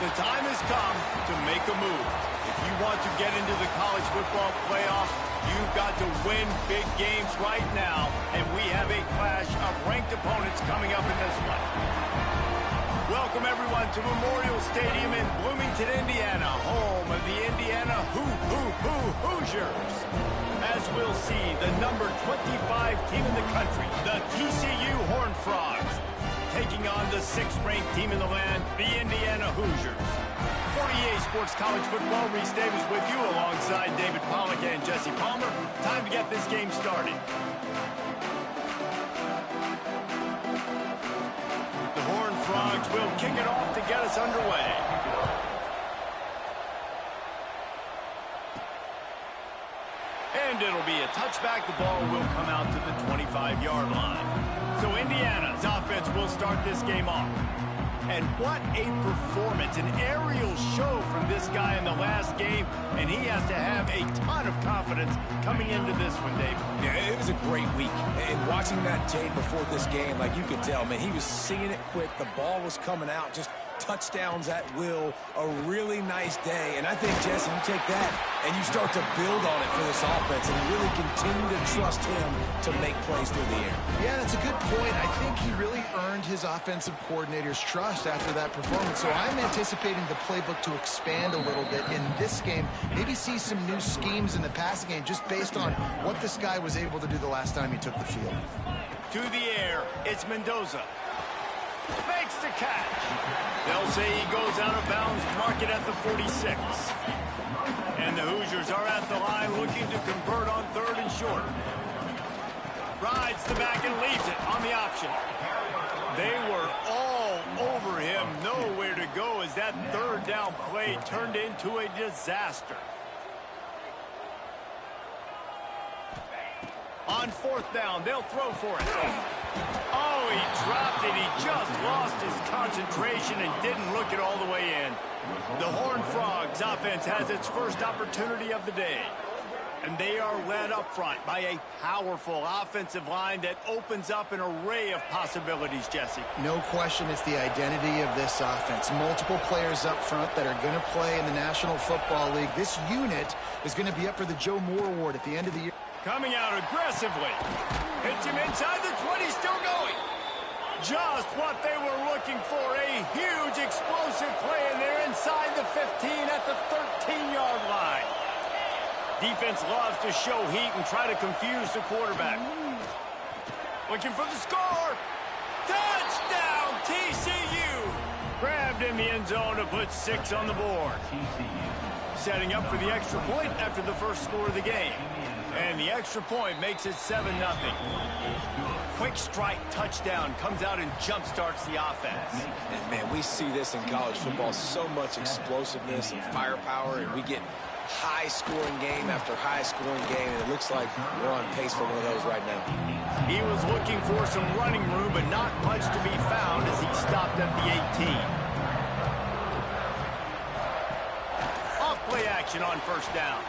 The time has come to make a move. If you want to get into the college football playoff, you've got to win big games right now, and we have a clash of ranked opponents coming up in this one. Welcome, everyone, to Memorial Stadium in Bloomington, Indiana, home of the Indiana Hoosiers. As we'll see, the number 25 team in the country, the TCU Horned Frogs, taking on the 6th-ranked team in the land, the Indiana Hoosiers. For EA Sports College Football, Reese Davis with you alongside David Pollack and Jesse Palmer. Time to get this game started. The Horned Frogs will kick it off to get us underway. And it'll be a touchback. The ball will come out to the 25-yard line. So Indiana's offense will start this game off. And what a performance, an aerial show from this guy in the last game, and he has to have a ton of confidence coming into this one, David. Yeah, it was a great week. And watching that tape before this game, like you could tell, man, he was seeing it quick. The ball was coming out, just touchdowns at will, a really nice day. And I think, Jesse, you take that and you start to build on it for this offense and really continue to trust him to make plays through the air. Yeah, that's a good point. I think he really earned his offensive coordinator's trust after that performance. So I'm anticipating the playbook to expand a little bit in this game. Maybe see some new schemes in the passing game just based on what this guy was able to do the last time he took the field. To the air, it's Mendoza. Makes the catch. They'll say he goes out of bounds, mark it at the 46. And the Hoosiers are at the line looking to convert on 3rd and short. Rides the back and leaves it on the option. They were all over him, nowhere to go as that 3rd down play turned into a disaster. On 4th down, they'll throw for it. Oh, he dropped it. He just lost his concentration and didn't look it all the way in. The Horned Frogs offense has its first opportunity of the day. And they are led up front by a powerful offensive line that opens up an array of possibilities, Jesse. No question it's the identity of this offense. Multiple players up front that are going to play in the National Football League. This unit is going to be up for the Joe Moore Award at the end of the year. Coming out aggressively. Hits him inside the 20, still going. Just what they were looking for. A huge explosive play, and they're inside the 15 at the 13-yard line. Defense loves to show heat and try to confuse the quarterback. Looking for the score. Touchdown, TCU. Grabbed in the end zone to put 6 on the board. Setting up for the extra point after the first score of the game. And the extra point makes it 7-0. Quick strike touchdown comes out and jump-starts the offense. And, man, we see this in college football, so much explosiveness and firepower, and we get high-scoring game after high-scoring game, and it looks like we're on pace for one of those right now. He was looking for some running room, but not much to be found as he stopped at the 18. Off-play action on 1st down.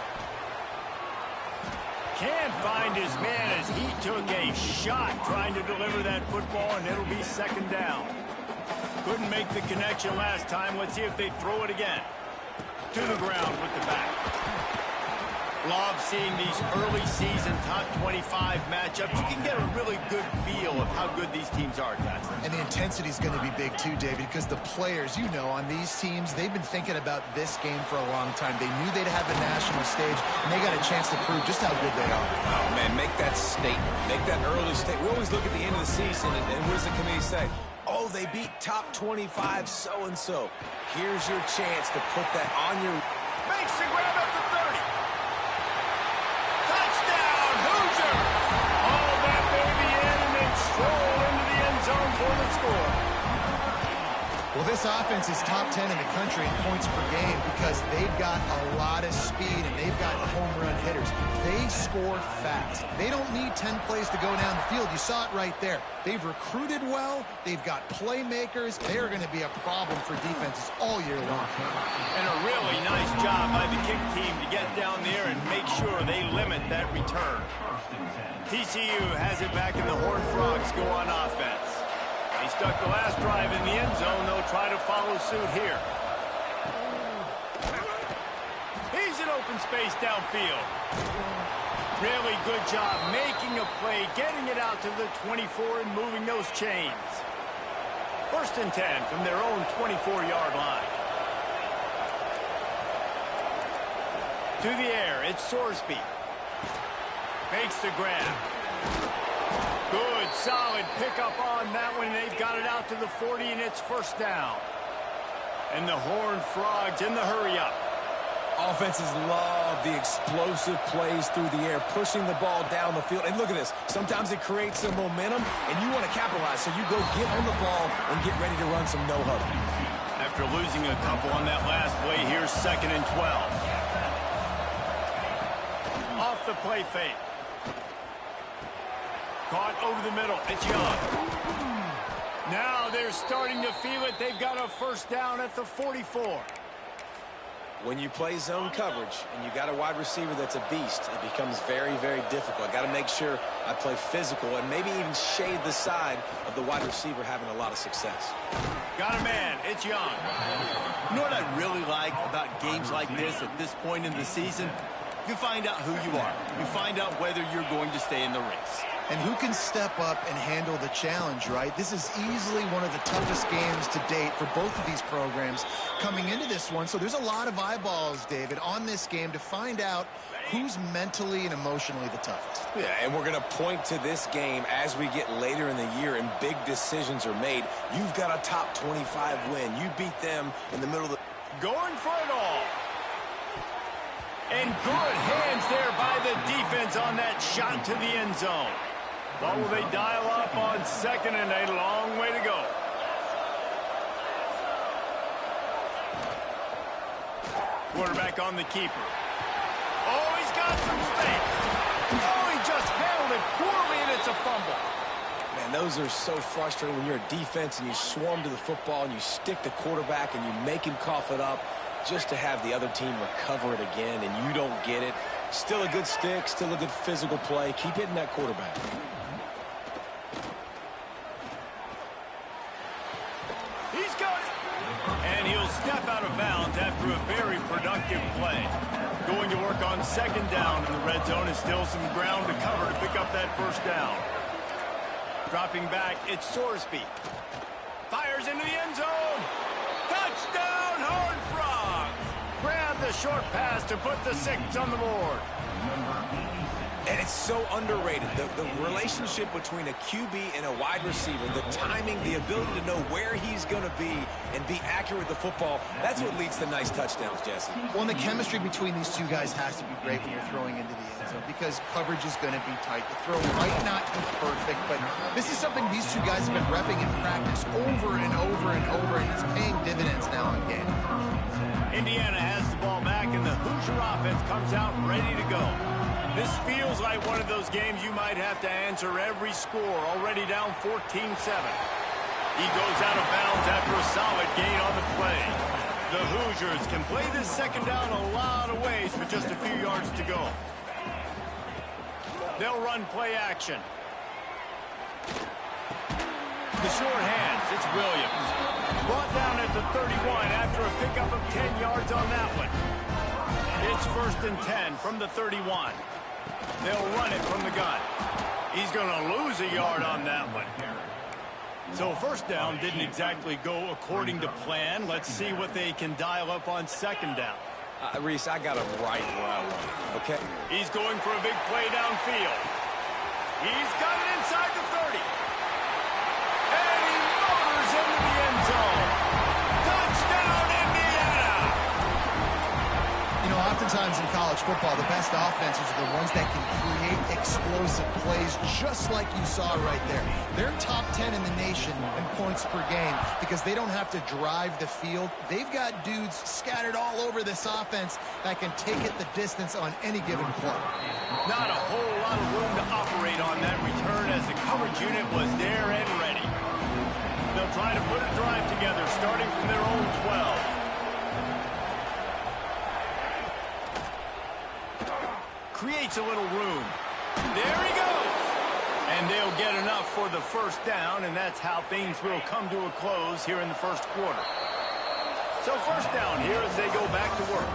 Can't find his man as he took a shot trying to deliver that football, and it'll be 2nd down. Couldn't make the connection last time. Let's see if they throw it again. To the ground with the back. Love seeing these early season top 25 matchups. You can get a really good feel of how good these teams are, guys. And the intensity is going to be big too, David, because the players, you know, on these teams, they've been thinking about this game for a long time. They knew they'd have the national stage, and they got a chance to prove just how good they are. Oh, man, make that statement. Make that early statement. We always look at the end of the season, and what does the committee say? Oh, they beat top 25 so-and-so. Here's your chance to put that on your... Makes the grab up to 30. Touchdown, Hoosier! Haul that baby in and then stroll into the end zone for the score. Well, this offense is top 10 in the country in points per game because they've got a lot of speed and they've got home run hitters. They score fast. They don't need 10 plays to go down the field. You saw it right there. They've recruited well. They've got playmakers. They're going to be a problem for defenses all year long. And a really nice job by the kick team to get down there and make sure they limit that return. TCU has it back and the Horned Frogs go on offense. He stuck the last drive in the end zone. They'll try to follow suit here. an open space downfield. Really good job making a play, getting it out to the 24 and moving those chains. 1st and 10 from their own 24-yard line. To the air, it's Sorsby. Makes the grab. Good, solid pickup on that one. They've got it out to the 40, and it's 1st down. And the Horned Frogs in the hurry-up. Offenses love the explosive plays through the air, pushing the ball down the field. And look at this. Sometimes it creates some momentum, and you want to capitalize. So you go get on the ball and get ready to run some no-huddle. After losing a couple on that last play, here's 2nd and 12. Off the play fake. Caught over the middle. It's Young. Now they're starting to feel it. They've got a 1st down at the 44. When you play zone coverage and you got a wide receiver that's a beast, it becomes very, very difficult. Got to make sure I play physical and maybe even shade the side of the wide receiver having a lot of success. Got a man. It's Young. You know what I really like about games like this at this point in the season? You find out who you are. You find out whether you're going to stay in the race. And who can step up and handle the challenge, right? This is easily one of the toughest games to date for both of these programs coming into this one. So there's a lot of eyeballs, David, on this game to find out who's mentally and emotionally the toughest. Yeah, and we're going to point to this game as we get later in the year and big decisions are made. You've got a top 25 win. You beat them in the middle of the... Going for it all. And good hands there by the defense on that shot to the end zone. What will they dial up on 2nd and a long way to go? Quarterback on the keeper. Oh, he's got some space. Oh, he just handled it poorly, and it's a fumble. Man, those are so frustrating when you're a defense and you swarm to the football and you stick the quarterback and you make him cough it up just to have the other team recover it again and you don't get it. Still a good stick, still a good physical play. Keep hitting that quarterback. He's got it. And he'll step out of bounds after a very productive play. Going to work on 2nd down in the red zone is still some ground to cover to pick up that 1st down. Dropping back, it's Sorsby. Fires into the end zone. Touchdown, Horned Frogs. Grab the short pass to put the 6 on the board. And it's so underrated. The relationship between a QB and a wide receiver, the timing, the ability to know where he's going to be and be accurate with the football, that's what leads to nice touchdowns, Jesse. Well, and the chemistry between these two guys has to be great when you're throwing into the end zone because coverage is going to be tight. The throw might not be perfect, but this is something these two guys have been repping in practice over and over and over, and it's paying dividends now in game. Indiana has the ball back, and the Hoosier offense comes out ready to go. This feels like one of those games you might have to answer every score, already down 14-7. He goes out of bounds after a solid gain on the play. The Hoosiers can play this 2nd down a lot of ways with just a few yards to go. They'll run play action. The short hands, it's Williams. Brought down at the 31 after a pickup of 10 yards on that one. It's 1st and 10 from the 31. They'll run it from the gun. He's going to lose a yard on that one. So 1st down didn't exactly go according to plan. Let's see what they can dial up on 2nd down. Reese, I got him right where I want him, okay? He's going for a big play downfield. He's got it inside the 30. And he motors into the end zone. Touchdown, Indiana! You know, oftentimes in college football, the best offenses are the ones that can create explosive plays just like you saw right there. They're top 10 in the nation in points per game because they don't have to drive the field. They've got dudes scattered all over this offense that can take it the distance on any given play. Not a whole lot of room to operate on that return as the coverage unit was there and ready. They'll try to put a drive together starting from their own 12. Creates a little room. There he goes. And they'll get enough for the 1st down, and that's how things will come to a close here in the 1st quarter. So 1st down here as they go back to work.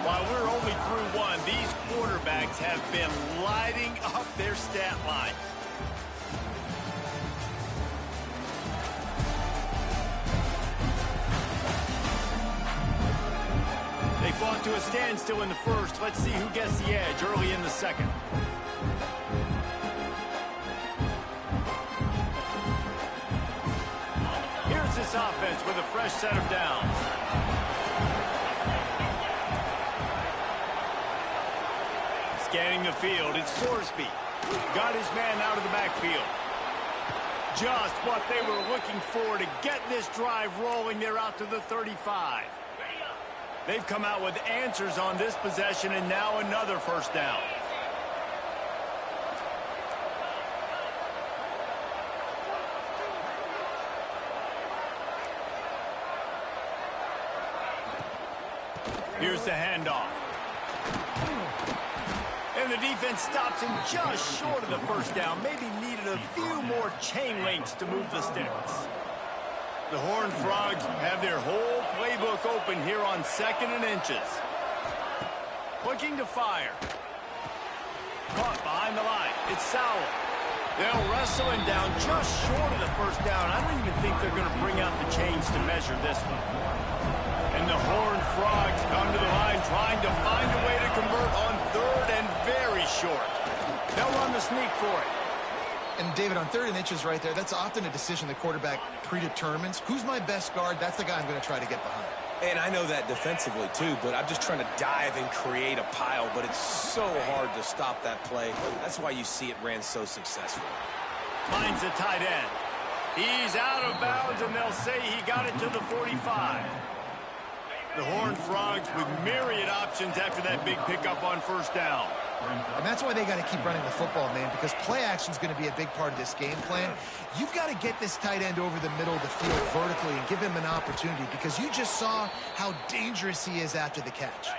While we're only through one, these quarterbacks have been lighting up their stat line. They fought to a standstill in the first. Let's see who gets the edge early in the second. Here's this offense with a fresh set of downs. Scanning the field, it's Sorsby. Got his man out of the backfield. Just what they were looking for to get this drive rolling. They're out to the 35. They've come out with answers on this possession, and now another first down. Here's the handoff. And the defense stops him just short of the first down. Maybe needed a few more chain links to move the sticks. The Horned Frogs have their whole playbook open here on 2nd and inches. Looking to fire. Caught behind the line. It's Sowell. They'll wrestle him down just short of the first down. I don't even think they're going to bring out the chains to measure this one. And the Horned Frogs come to the line trying to find a way to convert on 3rd and very short. They'll run the sneak for it. And, David, on 3rd and inches right there, that's often a decision the quarterback predetermines. Who's my best guard? That's the guy I'm going to try to get behind. And I know that defensively, too, but I'm just trying to dive and create a pile, but it's so hard to stop that play. That's why you see it ran so successfully. Finds the tight end. He's out of bounds, and they'll say he got it to the 45. The Horned Frogs with myriad options after that big pickup on first down. And that's why they got to keep running the football, man, because play action is going to be a big part of this game plan. You've got to get this tight end over the middle of the field vertically and give him an opportunity, because you just saw how dangerous he is after the catch.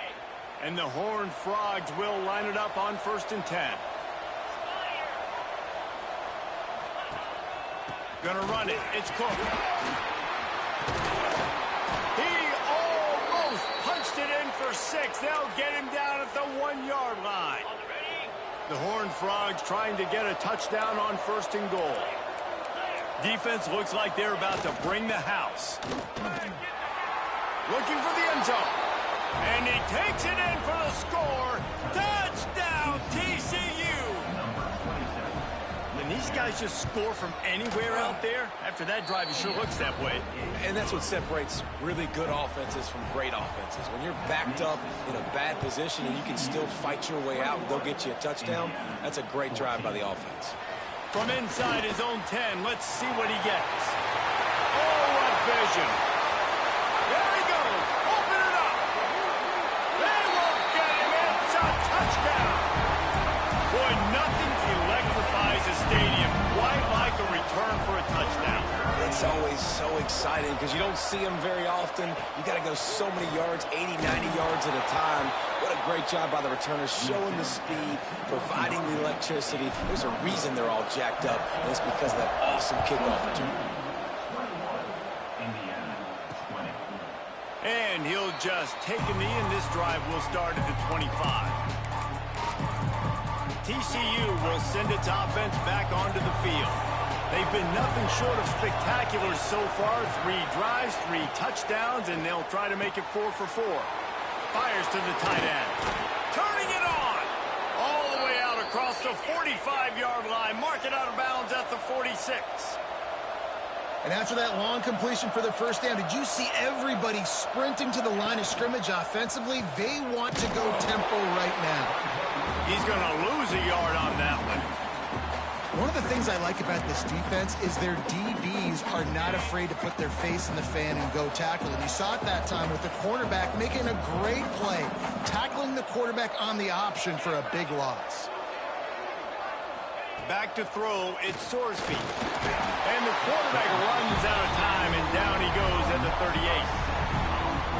And the Horned Frogs will line it up on 1st and 10. Gonna run it. It's Cook. He almost punched it in for 6. They'll get him down at the 1-yard line. The Horned Frogs trying to get a touchdown on 1st and goal. Defense looks like they're about to bring the house. Looking for the end zone. And he takes it in for the score. Touchdown, TCU. And these guys just score from anywhere out there. After that drive, it sure looks that way. And that's what separates really good offenses from great offenses. When you're backed up in a bad position and you can still fight your way out and they'll get you a touchdown, that's a great drive by the offense. From inside his own 10, let's see what he gets. Oh, what vision. There he goes. Open it up. They won't get him. It's a touchdown. Boy, nothing electrifies a stadium quite like a return for a touchdown. It's always so exciting because you don't see them very often. You got to go so many yards, 80, 90 yards at a time. What a great job by the returners, showing the speed, providing the electricity. There's a reason they're all jacked up, and it's because of that awesome kickoff return. And he'll just take a knee, and this drive will start at the 25. TCU will send its offense back onto the field. They've been nothing short of spectacular so far. 3 drives, 3 touchdowns, and they'll try to make it 4 for 4. Fires to the tight end. Turning it on. All the way out across the 45-yard line. Mark it out of bounds at the 46. And after that long completion for the first down, did you see everybody sprinting to the line of scrimmage offensively? They want to go tempo right now. He's going to lose a yard on that one. One of the things I like about this defense is their DBs are not afraid to put their face in the fan and go tackle. And you saw it that time with the cornerback making a great play, tackling the quarterback on the option for a big loss. Back to throw, it's Sorsby. And the quarterback runs out of time, and down he goes at the 38.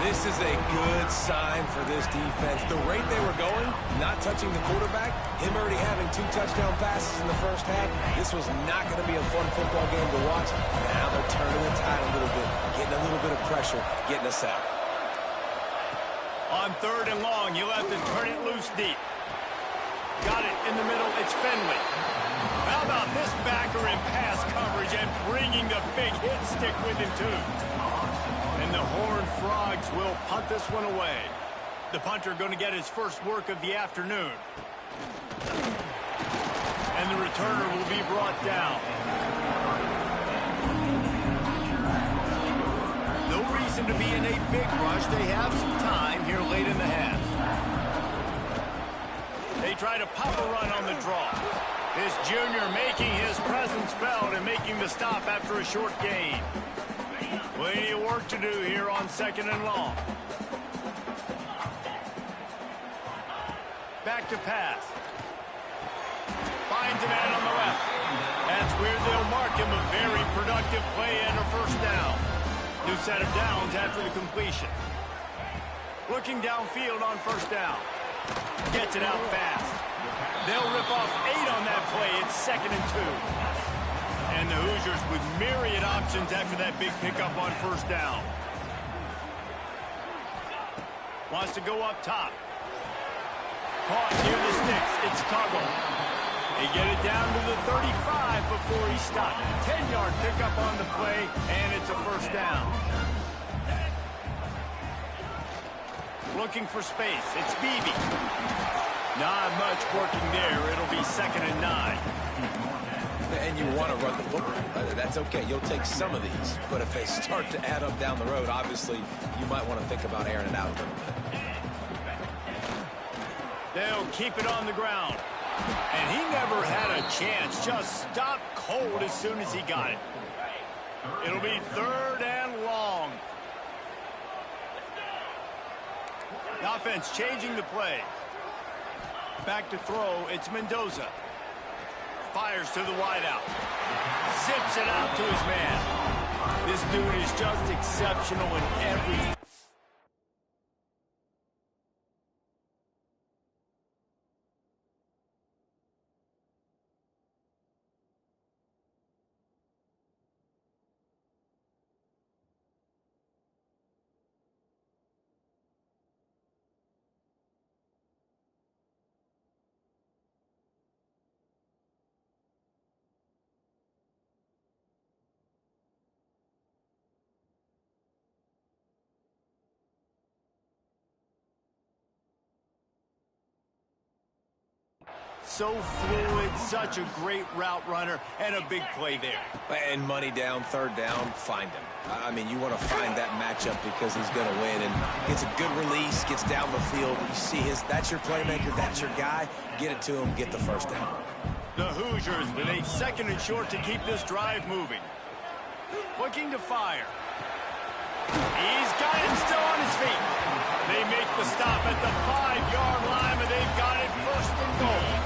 This is a good sign for this defense. The rate they were going, not touching the quarterback, him already having 2 touchdown passes in the first half, this was not going to be a fun football game to watch. Now they're turning the tide a little bit, getting a little bit of pressure, getting us out. On On 3rd and long, you'll have to turn it loose deep. Got it in the middle. It's Finley. How about this backer in pass coverage and bringing the big hit stick with him, too. And the Horned Frogs will punt this one away. The punter going to get his first work of the afternoon. And the returner will be brought down. No reason to be in a big rush. They have some time here late in the half. They try to pop a run on the draw. This junior making his presence felt and making the stop after a short gain. Plenty of work to do here on 2nd and long. Back to pass. Finds a man on the left. That's where they'll mark him. A very productive play and a first down. New set of downs after the completion. Looking downfield on first down. Gets it out fast. They'll rip off 8 on that play. It's 2nd and 2. And the Hoosiers with myriad options after that big pickup on first down. Wants to go up top. Caught near the sticks. It's Tuggle. They get it down to the 35 before he stopped. 10-yard pickup on the play, and it's a first down. Looking for space. It's Beebe. Not much working there. It'll be 2nd and 9. And you want to run the football. That's okay. You'll take some of these. But if they start to add up down the road, obviously, you might want to think about airing it out a little bit. They'll keep it on the ground. And he never had a chance. Just stopped cold as soon as he got it. It'll be 3rd and long. The offense changing the play. Back to throw. It's Mendoza. Fires to the wideout. Zips it out to his man. This dude is just exceptional in every... So fluid, such a great route runner, and a big play there. And money down, 3rd down, find him. I mean, you want to find that matchup because he's going to win. And gets a good release, gets down the field. You see that's your playmaker, that's your guy. Get it to him, get the first down. The Hoosiers with a 2nd and short to keep this drive moving. Looking to fire. He's got him still on his feet. They make the stop at the 5-yard line, and they've got it 1st and goal.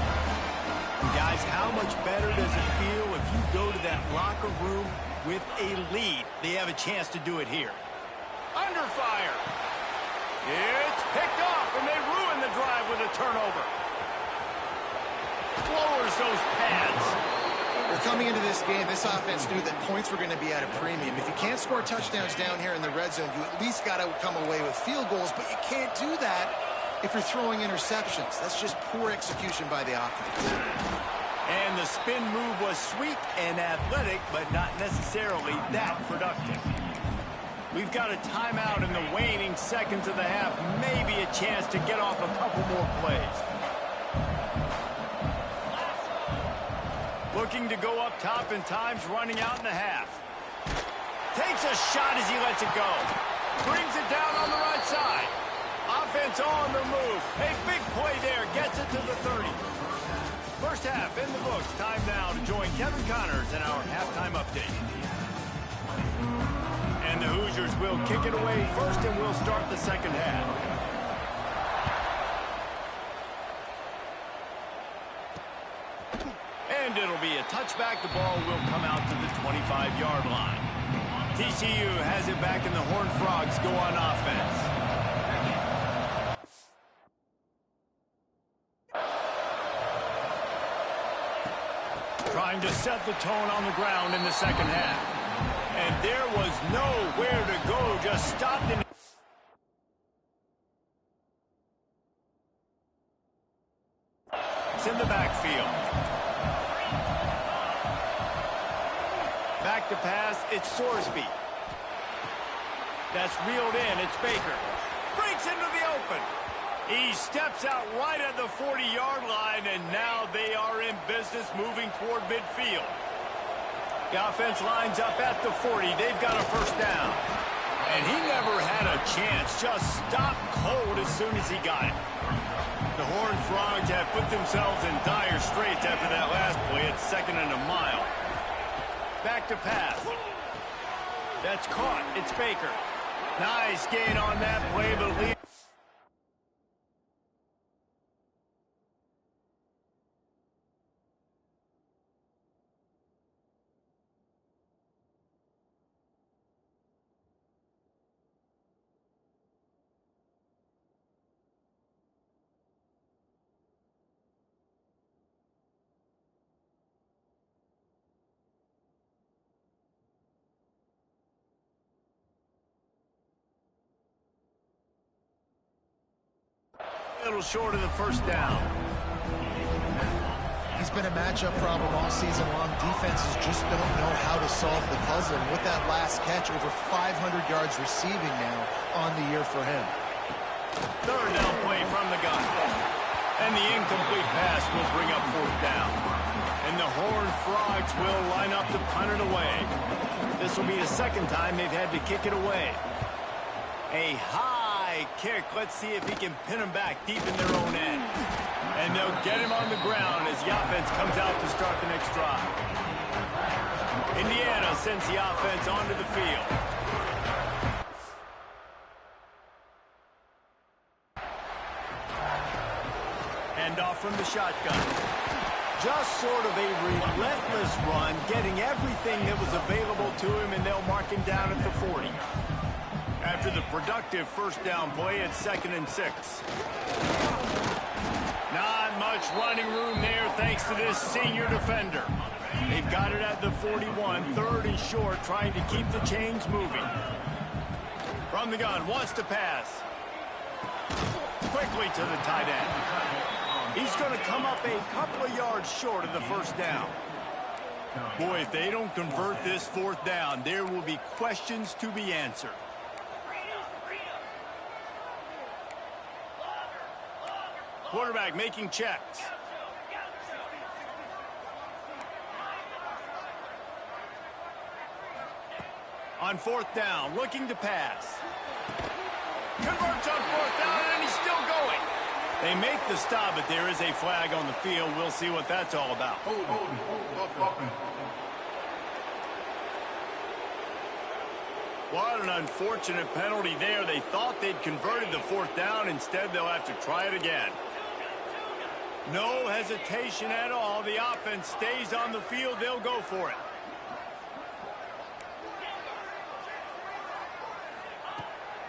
Guys, how much better does it feel if you go to that locker room with a lead? They have a chance to do it here. Under fire. It's picked off, and they ruin the drive with a turnover. Lowers those pads. Well, coming into this game, this offense knew that points were going to be at a premium. If you can't score touchdowns down here in the red zone, you at least got to come away with field goals, but you can't do that if you're throwing interceptions. That's just poor execution by the offense. And the spin move was sweet and athletic, but not necessarily that productive. We've got a timeout in the waning seconds of the half. Maybe a chance to get off a couple more plays. Looking to go up top, and time's running out in the half. Takes a shot as he lets it go. Brings it down on the right side. Offense on the move. A big play there. Gets it to the 30. First half in the books. Time now to join Kevin Connors in our halftime update. And the Hoosiers will kick it away first, and we'll start the 2nd half. And it'll be a touchback. The ball will come out to the 25-yard line. TCU has it back, and the Horned Frogs go on offense. Trying to set the tone on the ground in the 2nd half. And there was nowhere to go, just stopped in. splits in the backfield. Back to pass, it's Sorsby. That's reeled in, it's Baker. Breaks into the open. He steps out right at the 40-yard line, and now they are in business moving toward midfield. The offense lines up at the 40. They've got a first down. And he never had a chance. Just stopped cold as soon as he got it. The Horned Frogs have put themselves in dire straits after that last play. It's 2nd and a mile. Back to pass. That's caught. It's Baker. Nice gain on that play, but lead. A little short of the first down. He's been a matchup problem all season long. Defenses just don't know how to solve the puzzle. And with that last catch, over 500 yards receiving now on the year for him. Third down play from the gun. And the incomplete pass will bring up 4th down. And the Horned Frogs will line up to punt it away. This will be the 2nd time they've had to kick it away. A high kick. Let's see if he can pin him back deep in their own end. And they'll get him on the ground as the offense comes out to start the next drive. Indiana sends the offense onto the field. Hand off from the shotgun. Just sort of a relentless run, getting everything that was available to him, and they'll mark him down at the 40. After the productive first down play, it's 2nd and 6. Not much running room there thanks to this senior defender. They've got it at the 41, 3rd and short, trying to keep the chains moving. From the gun, wants to pass. Quickly to the tight end. He's going to come up a couple of yards short of the first down. Boy, if they don't convert this 4th down, there will be questions to be answered. Quarterback making checks. On 4th down, looking to pass. Converts on 4th down, and he's still going. They make the stop, but there is a flag on the field. We'll see what that's all about. What an unfortunate penalty there. They thought they'd converted the 4th down. Instead, they'll have to try it again. No hesitation at all. The offense stays on the field. They'll go for it.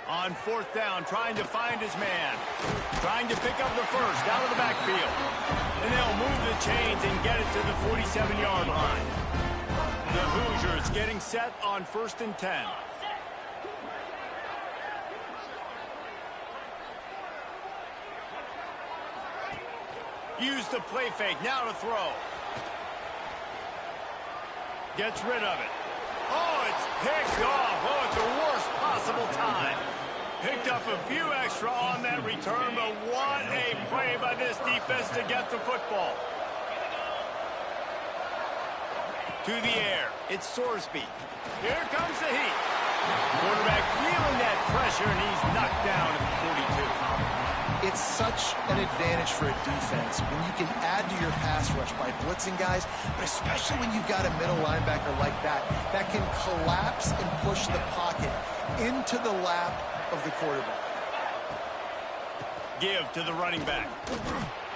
On 4th down, trying to find his man. Trying to pick up the first out of the backfield. And they'll move the chains and get it to the 47-yard line. The Hoosiers getting set on 1st and 10. Use the play fake, now to throw. Gets rid of it. Oh, it's picked off. Oh, at the worst possible time. Picked up a few extra on that return, but what a play by this defense to get the football. To the air, it's Sorsby. Here comes the heat. Quarterback feeling that pressure, and he's knocked down at the 42. It's such an advantage for a defense when you can add to your pass rush by blitzing guys, but especially when you've got a middle linebacker like that can collapse and push the pocket into the lap of the quarterback. Give to the running back.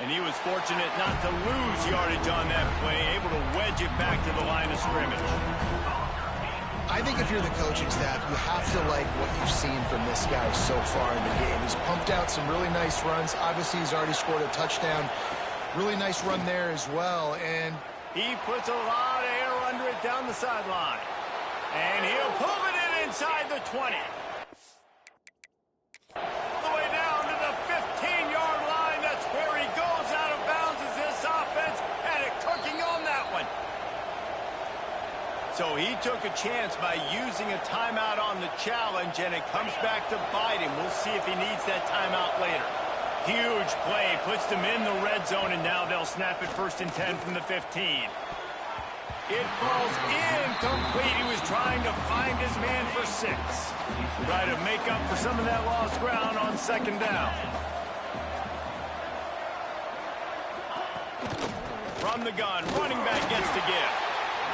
And he was fortunate not to lose yardage on that play, able to wedge it back to the line of scrimmage. I think if you're the coaching staff, you have to like what you've seen from this guy so far in the game. He's pumped out some really nice runs. Obviously, he's already scored a touchdown. Really nice run there as well. And he puts a lot of air under it down the sideline. And he'll pull it in inside the 20. All the way down to the 15-yard line. That's where he goes out of bounds as this So he took a chance by using a timeout on the challenge, and it comes back to bite him. We'll see if he needs that timeout later. Huge play, puts them in the red zone, and now they'll snap it 1st and 10 from the 15. It falls incomplete. He was trying to find his man for 6. Try to make up for some of that lost ground on 2nd down. From the gun, running back gets to give.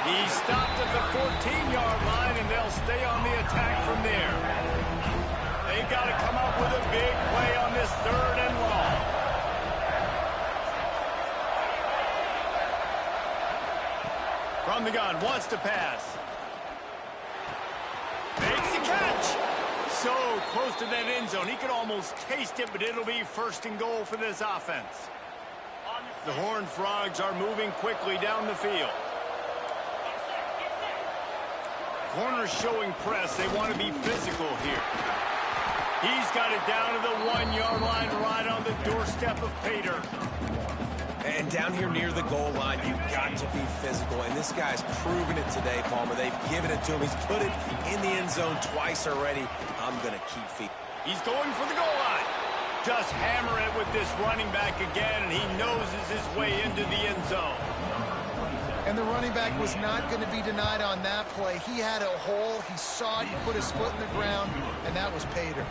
He stopped at the 14-yard line, and they'll stay on the attack from there. They've got to come up with a big play on this 3rd and long. From the gun, wants to pass. Makes the catch. So close to that end zone. He could almost taste it, but it'll be 1st and goal for this offense. The Horned Frogs are moving quickly down the field. Corners showing press. They want to be physical here. He's got it down to the 1-yard line, right on the doorstep of Pater. And down here near the goal line, you've got to be physical. And this guy's proven it today, Palmer. They've given it to him. He's put it in the end zone twice already. I'm going to keep feet. He's going for the goal line. Just hammer it with this running back again, and he noses his way into the end zone. And the running back was not going to be denied on that play. He had a hole. He saw it. He put his foot in the ground, and that was Pater.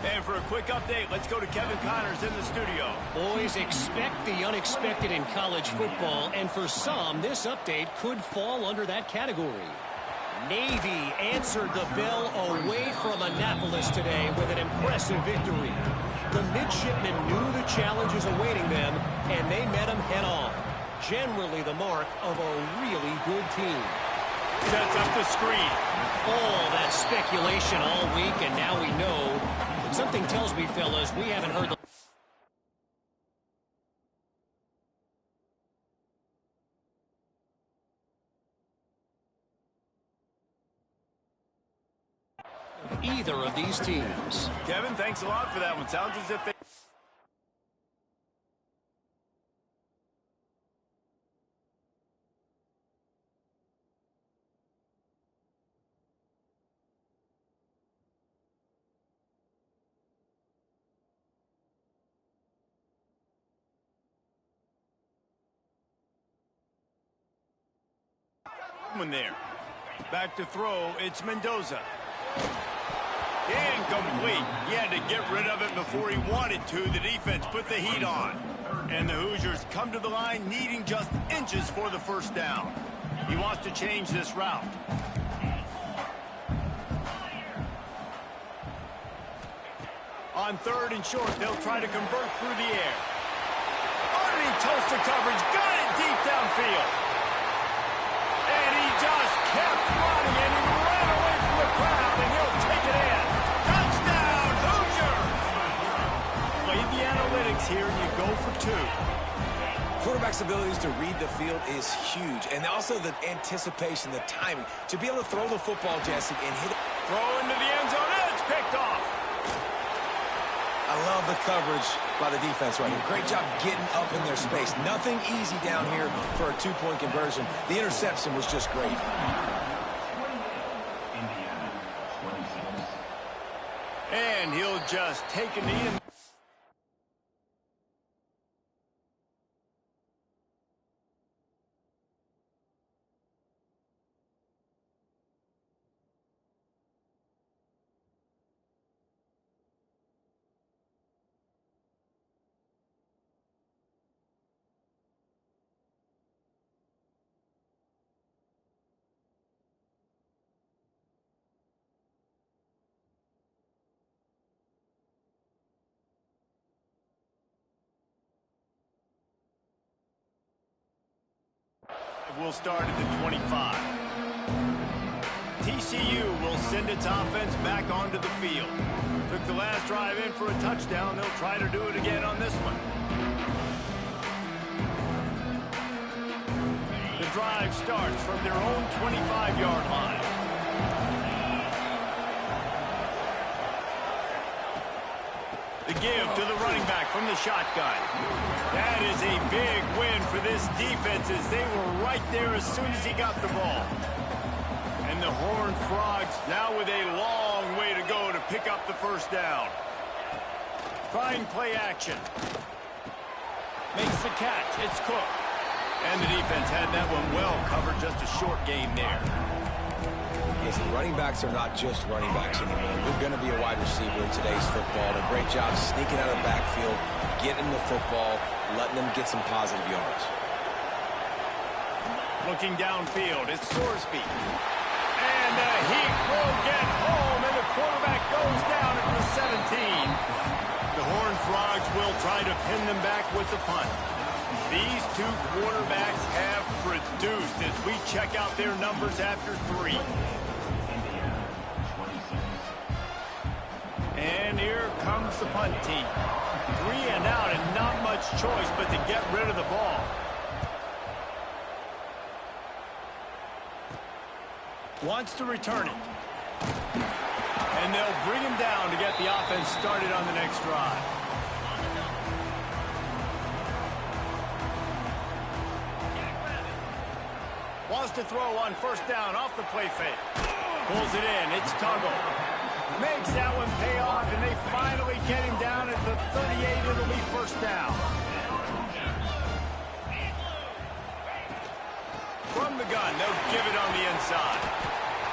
And for a quick update, let's go to Kevin Connors in the studio. Boys, expect the unexpected in college football, and for some, this update could fall under that category. Navy answered the bell away from Annapolis today with an impressive victory. The midshipmen knew the challenges awaiting them, and they met them head-on. Generally the mark of a really good team. Sets up the screen. All that speculation all week, and now we know. But something tells me, fellas, we haven't heard the... either of these teams. Kevin, thanks a lot for that one. Sounds as if they... there. Back to throw, it's Mendoza. Incomplete. He had to get rid of it before he wanted to. The defense put the heat on. And the Hoosiers come to the line needing just inches for the 1st down. He wants to change this route. On 3rd and short, they'll try to convert through the air. Underneath toasted coverage, got it deep downfield. And he just kept running, and he ran away from the crowd, and he'll take it in. Touchdown, Hoosiers! Play the analytics here, and you go for 2. Quarterback's abilities to read the field is huge, and also the anticipation, the timing. To be able to throw the football, Jesse, and hit it. Throw into the end zone, and it's picked off. I love the coverage by the defense right here. Great job getting up in their space. Nothing easy down here for a 2-point conversion. The interception was just great. And he'll just take a knee and... will start at the 25. TCU will send its offense back onto the field. Took the last drive in for a touchdown. They'll try to do it again on this one. The drive starts from their own 25-yard line. The give to the running back from the shotgun. That is a big win for this defense as they were right there as soon as he got the ball. And the Horned Frogs now with a long way to go to pick up the first down. Trying play action. Makes the catch. It's Cook. And the defense had that one well covered. Just a short game there. Listen, running backs are not just running backs anymore. You're going to be a wide receiver in today's football. A great job sneaking out of the backfield, getting the football, letting them get some positive yards. Looking downfield, it's Sorsby. And the heat will get home, and the quarterback goes down at the 17. The Horned Frogs will try to pin them back with the punt. These two quarterbacks have produced as we check out their numbers after 3. And here comes the punt team. 3 and out and not much choice but to get rid of the ball. Wants to return it. And they'll bring him down to get the offense started on the next drive. Wants to throw on first down off the play fake. Pulls it in. It's Tuggle. Makes that one pay off, and they finally get him down at the 38. It'll be first down. From the gun, they'll give it on the inside.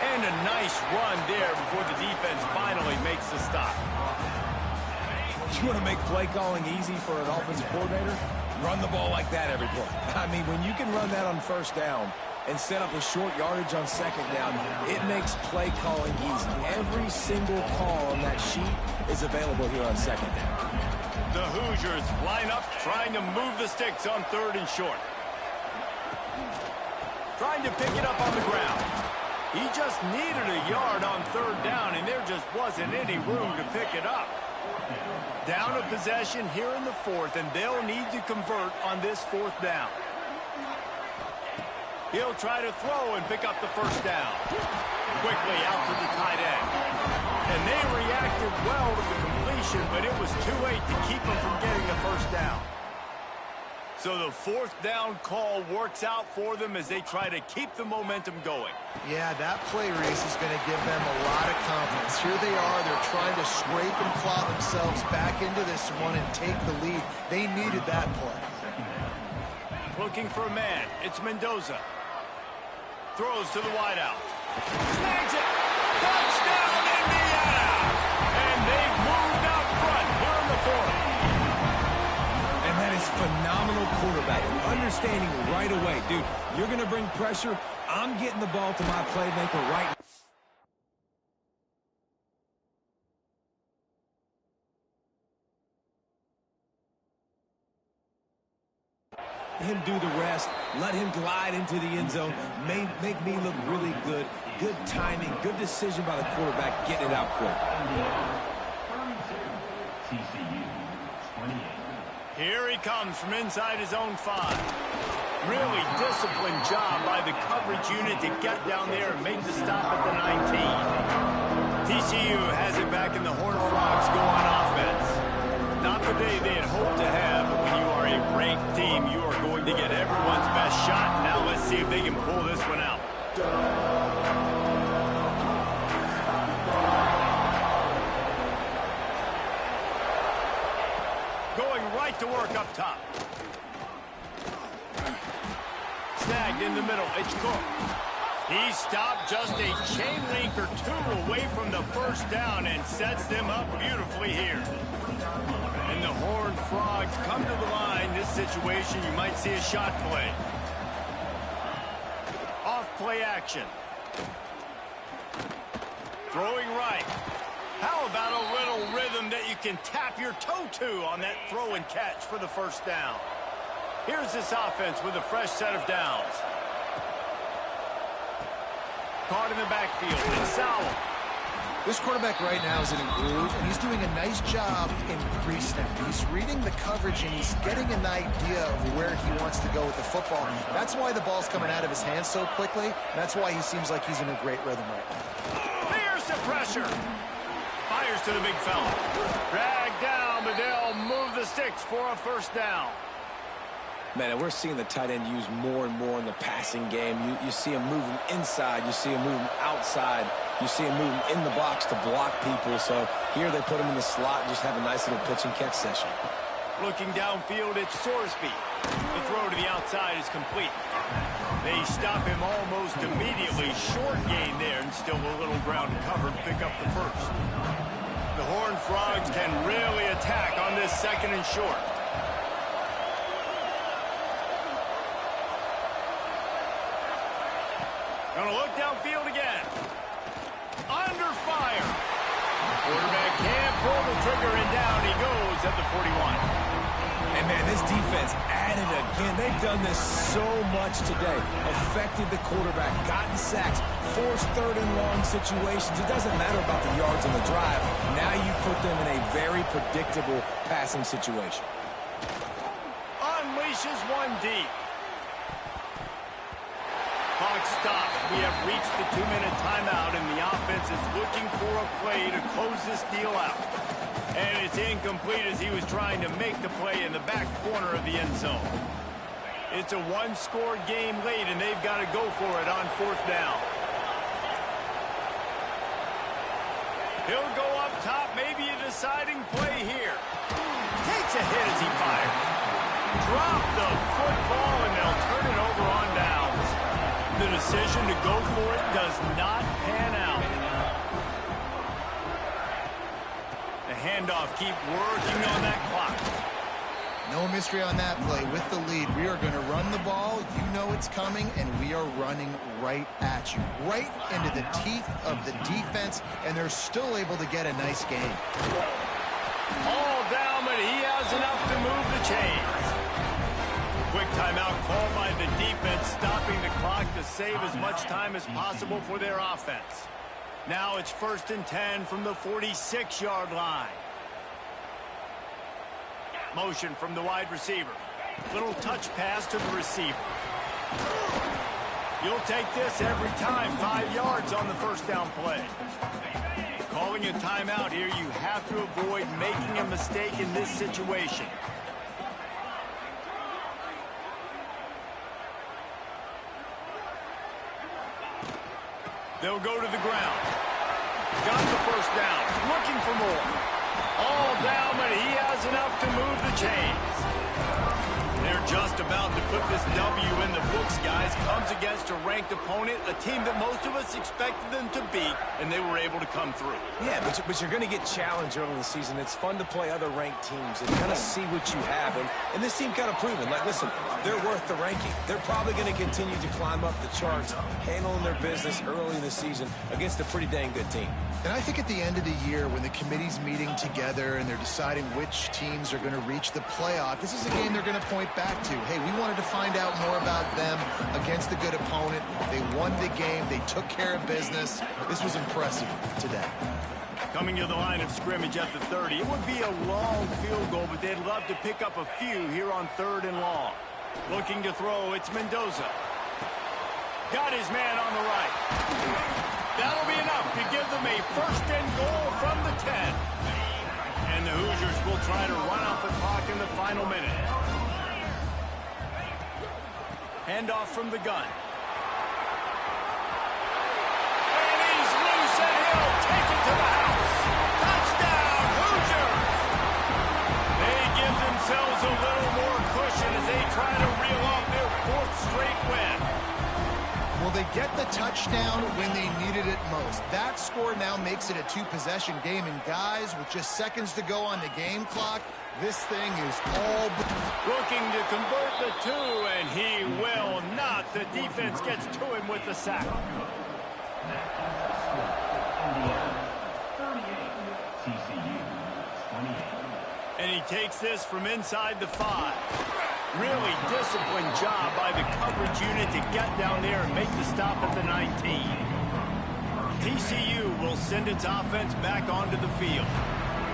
And a nice run there before the defense finally makes the stop. You want to make play calling easy for an offensive coordinator? Run the ball like that every play. I mean, when you can run that on first down and set up a short yardage on second down, it makes play calling easy. Every single call on that sheet is available here on second down. The Hoosiers line up, trying to move the sticks on 3rd and short. Trying to pick it up on the ground. He just needed a yard on 3rd down, and there just wasn't any room to pick it up. Down a possession here in the 4th, and they'll need to convert on this 4th down. He'll try to throw and pick up the first down. Quickly out to the tight end. And they reacted well to the completion, but it was too late to keep them from getting the first down. So the 4th down call works out for them as they try to keep the momentum going. Yeah, that play race is going to give them a lot of confidence. Here they are. They're trying to scrape and claw themselves back into this one and take the lead. They needed that play. Looking for a man. It's Mendoza. Throws to the wideout. Snags it. Touchdown, Indiana! And they've moved out front here in the 4th. And that is phenomenal quarterbacking. Understanding right away. Dude, you're going to bring pressure. I'm getting the ball to my playmaker right now. Him do the rest, let him glide into the end zone, make me look really good. Good timing, good decision by the quarterback, getting it out quick. Here he comes from inside his own 5. Really disciplined job by the coverage unit to get down there and make the stop at the 19. TCU has it back, and the Horned Frogs go on offense. Not the day they had hoped to have, but when you are a ranked team, you are going to get everyone's best shot. Now let's see if they can pull this one out. Going right to work up top. Snagged in the middle. It's Cook. He stopped just a chain link or 2 away from the first down and sets them up beautifully here. And the Horned Frogs come to the line. This situation, you might see a shot play. Off play action. Throwing right. How about a little rhythm that you can tap your toe to on that throw and catch for the first down? Here's this offense with a fresh set of downs. Caught in the backfield. It's Sowell. This quarterback right now is in a groove, and he's doing a nice job in pre-snap. He's reading the coverage, and he's getting an idea of where he wants to go with the football. That's why the ball's coming out of his hands so quickly. That's why he seems like he's in a great rhythm right now. Here's the pressure. Fires to the big fella. Dragged down, but they'll move the sticks for a first down. Man, and we're seeing the tight end used more and more in the passing game. You see him moving inside. You see him moving outside. You see him moving in the box to block people. So here they put him in the slot and just have a nice little pitch and catch session. Looking downfield, it's Sorsby. The throw to the outside is complete. They stop him almost immediately. Short gain there, and still a little ground to cover to pick up the first. The Horned Frogs can really attack on this 2nd and short. Gonna look downfield again. Under fire. Quarterback can't pull the trigger, and down he goes at the 41. And, man, this defense added again. They've done this so much today. Affected the quarterback, gotten sacks, forced 3rd and long situations. It doesn't matter about the yards on the drive. Now you put them in a very predictable passing situation. Unleashes one deep. Clock stops. We have reached the 2-minute timeout, and the offense is looking for a play to close this deal out. And it's incomplete as he was trying to make the play in the back corner of the end zone. It's a one-score game late, and they've got to go for it on 4th down. He'll go up top, maybe a deciding play here. Takes a hit as he fires. Drop the football, and they'll turn it over on downs. The decision to go for it does not pan out. The handoff, keep working on that clock. No mystery on that play. With the lead, we are going to run the ball. You know it's coming, and we are running right at you. Right into the teeth of the defense, and they're still able to get a nice gain. All down, but he has enough to move the chains. Quick timeout called by the defense, stopping the clock to save as much time as possible for their offense. Now it's 1st and 10 from the 46-yard line. Motion from the wide receiver. Little touch pass to the receiver. You'll take this every time. 5 yards on the 1st down play. Calling a timeout here, you have to avoid making a mistake in this situation. They'll go to the ground. Got the 1st down. Looking for more. All down, but he has enough to move the chains. They're just about to put this W in the books, guys. Comes against a ranked opponent, a team that most of us expected them to beat, and they were able to come through. Yeah, but you're going to get challenged early in the season. It's fun to play other ranked teams and kind of see what you have. And this team kind of proven, like, listen, they're worth the ranking. They're probably going to continue to climb up the charts, handling their business early in the season against a pretty dang good team. And I think at the end of the year, when the committee's meeting together and they're deciding which teams are going to reach the playoff, this is a game they're going to point back to. Hey, we wanted to find out more about them against a good opponent. They won the game. They took care of business. This was impressive today. Coming to the line of scrimmage at the 30. It would be a long field goal, but they'd love to pick up a few here on 3rd and long. Looking to throw, it's Mendoza. Got his man on the right. That'll be enough to give them a 1st and goal from the 10. And the Hoosiers will try to run out the clock in the final minute. Handoff from the gun. And he's loose, and he'll take it to the house. Touchdown, Hoosiers! They give themselves a little more cushion as they try to reel off their 4th straight win. Well, they get the touchdown when they needed it most. That score now makes it a 2-possession game. And, guys, with just seconds to go on the game clock, this thing is all... Looking to convert the 2, and he will not. The defense gets to him with the sack. And he takes this from inside the 5. Really disciplined job by the coverage unit to get down there and make the stop at the 19. TCU will send its offense back onto the field.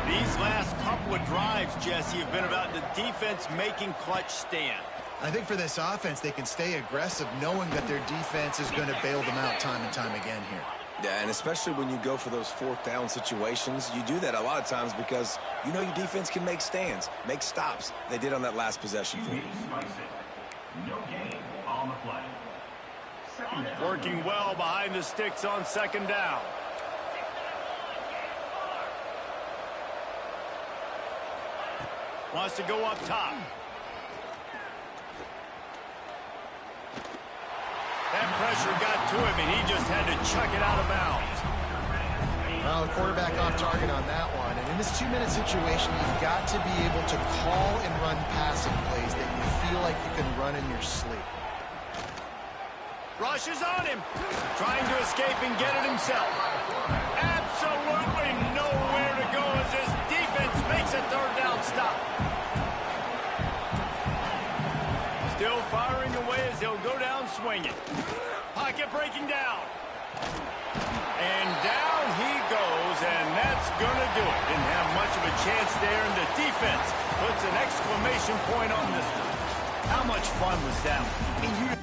These last couple of drives, Jesse, have been about the defense making clutch stand. I think for this offense, they can stay aggressive knowing that their defense is going to bail them out time and time again here. Yeah, and especially when you go for those 4th down situations, you do that a lot of times because you know your defense can make stands, make stops. They did on that last possession for you. No gain on the play. Second down. Working well behind the sticks on second down. Wants to go up top. That pressure got to him, and he just had to chuck it out of bounds. Well, the quarterback off target on that one. And in this 2-minute situation, you've got to be able to call and run passing plays that you feel like you can run in your sleep. Rush is on him. Trying to escape and get it himself. Absolutely nowhere to go as this defense makes a third down stop. Still firing away as he'll go down swinging. Pocket breaking down. And down he goes, and that's going to do it. Didn't have much of a chance there, and the defense puts an exclamation point on this one. How much fun was that? I mean,